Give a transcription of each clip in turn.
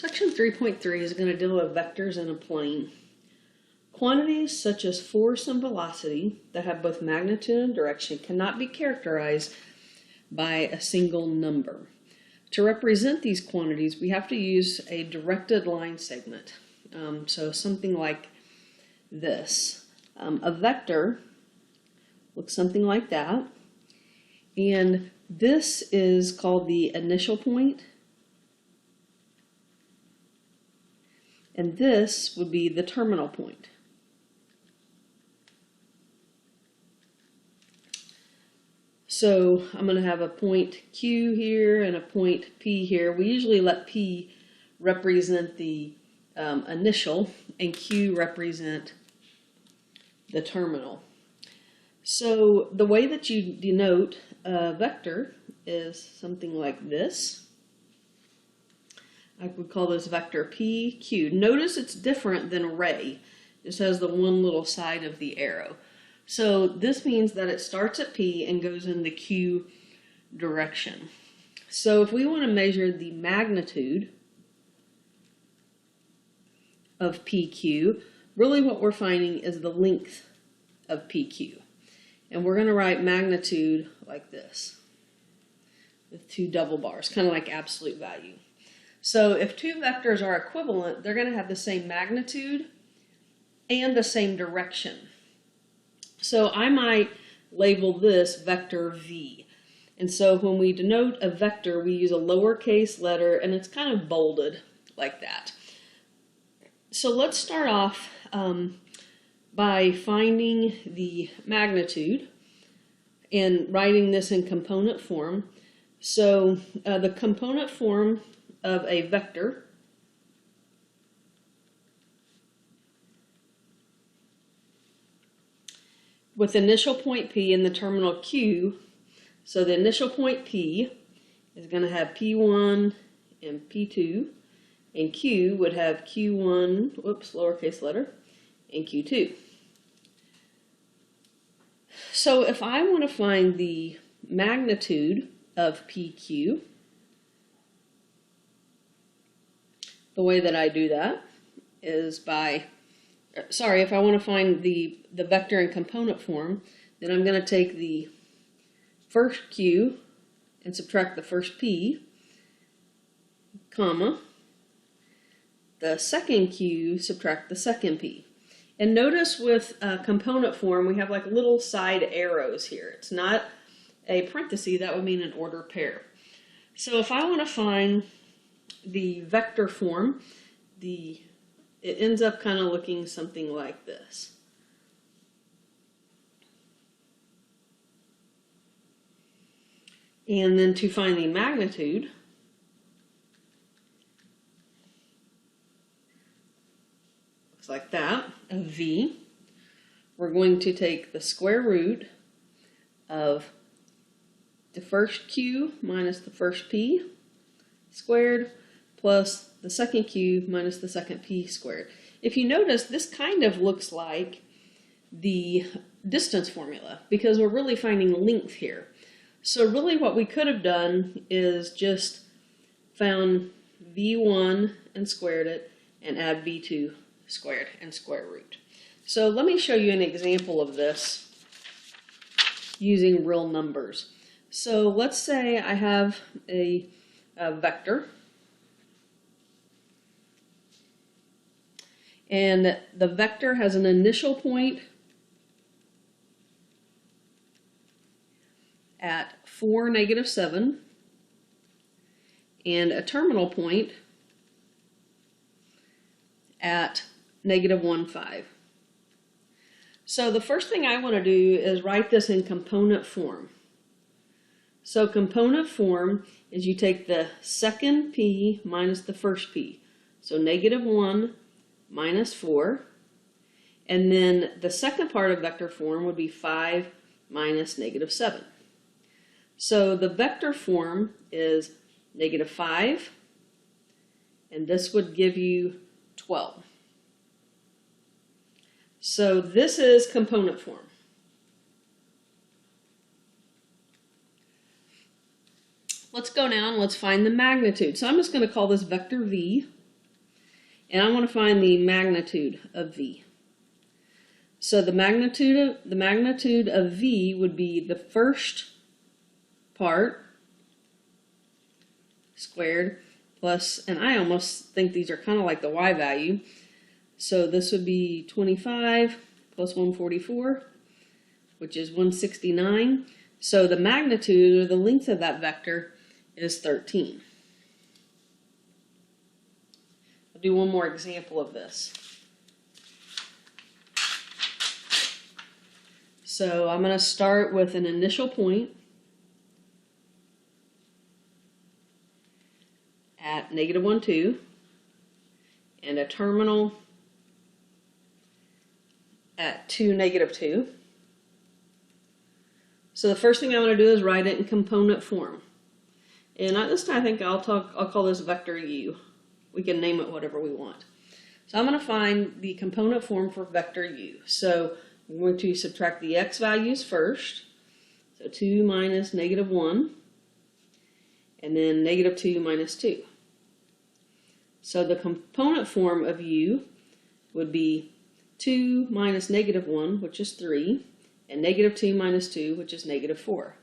Section 3.3 is going to deal with vectors in a plane. Quantities such as force and velocity that have both magnitude and direction cannot be characterized by a single number. To represent these quantities, we have to use a directed line segment. So something like this. A vector looks something like that. And this is called the initial point. And this would be the terminal point. So I'm going to have a point Q here and a point P here. We usually let P represent the initial and Q represent the terminal. So the way that you denote a vector is something like this. I would call this vector PQ. Notice it's different than array. It has the one little side of the arrow. So this means that it starts at P and goes in the Q direction. So if we want to measure the magnitude of PQ, really what we're finding is the length of PQ. And we're going to write magnitude like this, with two double bars, kind of like absolute value. So if two vectors are equivalent, they're going to have the same magnitude and the same direction. So I might label this vector V. And so when we denote a vector, we use a lowercase letter, and it's kind of bolded like that. So let's start off by finding the magnitude and writing this in component form. So the component form of a vector with initial point P and the terminal Q. So the initial point P is going to have P1 and P2, and Q would have Q1, whoops, lowercase letter, and Q2. So if I want to find the magnitude of PQ, the way that I do that is by, if I want to find the vector in component form, then I'm going to take the first Q and subtract the first P, comma, the second Q, subtract the second P. And notice with component form, we have like little side arrows here. It's not a parenthesis, that would mean an order pair. So if I want to find the vector form, it ends up kind of looking something like this. And then to find the magnitude, looks like that, of V, we're going to take the square root of the first Q minus the first P squared plus the second Q minus the second P squared. If you notice, this kind of looks like the distance formula because we're really finding length here. So really what we could have done is just found V1 and squared it and add V2 squared and square root. So let me show you an example of this using real numbers. So let's say I have a vector, and the vector has an initial point at 4, -7, and a terminal point at -1, 5. So the first thing I want to do is write this in component form. So component form is you take the second P minus the first P. So -1 minus 4. And then the second part of vector form would be 5 minus -7. So the vector form is -5, and this would give you 12. So this is component form. Let's go now and let's find the magnitude. So I'm just going to call this vector V. and I want to find the magnitude of v. So the magnitude of v would be the first part squared plus, and I almost think these are kind of like the y value. So this would be 25 plus 144, which is 169. So the magnitude, or the length of that vector, is 13. I'll do one more example of this. So I'm going to start with an initial point at -1, 2, and a terminal at 2, -2. So the first thing I'm going to do is write it in component form. And this time I think I'll call this vector u. We can name it whatever we want. So I'm going to find the component form for vector u. So I'm going to subtract the x values first. So 2 minus -1, and then -2 minus 2. So the component form of u would be 2 minus -1, which is 3, and -2 minus 2, which is -4.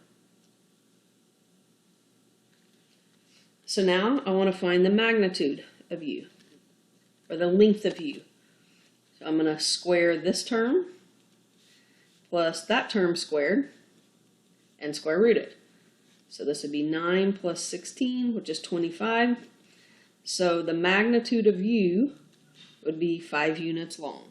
So now I want to find the magnitude of u, or the length of u. So I'm going to square this term plus that term squared and square root it. So this would be 9 plus 16, which is 25. So the magnitude of u would be 5 units long.